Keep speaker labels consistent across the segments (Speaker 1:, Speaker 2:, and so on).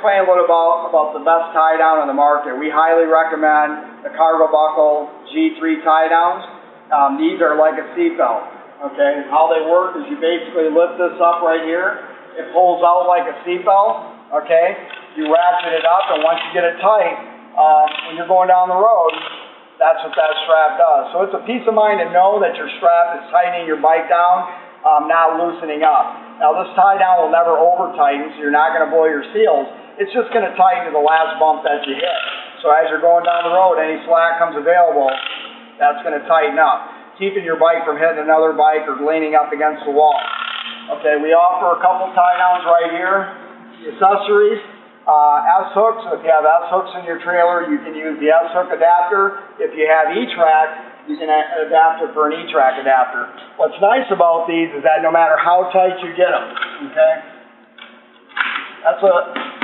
Speaker 1: explain a little about the best tie down on the market. We highly recommend the cargo buckle G3 tie downs. These are like a seatbelt. Okay, how they work is you basically lift this up right here. It pulls out like a seatbelt. Okay, you ratchet it up, and once you get it tight, when you're going down the road, that's what that strap does. So it's a peace of mind to know that your strap is tightening your bike down, not loosening up. Now this tie down will never over tighten, so you're not going to blow your seals. It's just going to tighten to the last bump that you hit. So as you're going down the road, any slack comes available, that's going to tighten up, keeping your bike from hitting another bike or leaning up against the wall. Okay, we offer a couple tie downs right here. Accessories, S-hooks. So if you have S-hooks in your trailer, you can use the S-hook adapter. If you have E-track, you can adapt it for an E-track adapter. What's nice about these is that no matter how tight you get them, okay, that's a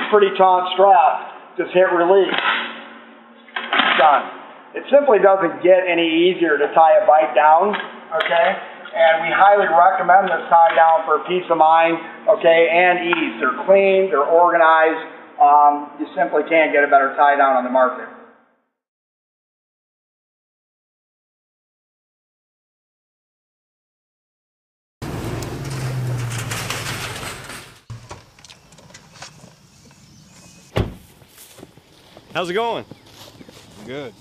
Speaker 1: pretty taut strap. Just hit release. Done. It simply doesn't get any easier to tie a bike down, okay? And we highly recommend this tie down for peace of mind, okay, and ease. They're clean, they're organized. You simply can't get a better tie down on the market.
Speaker 2: How's it going?
Speaker 3: Good.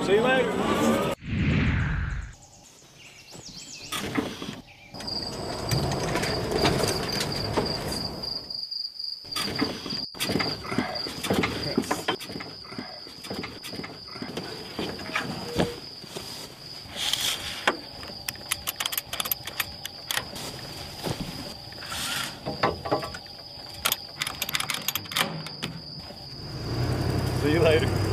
Speaker 2: See you later. See you later.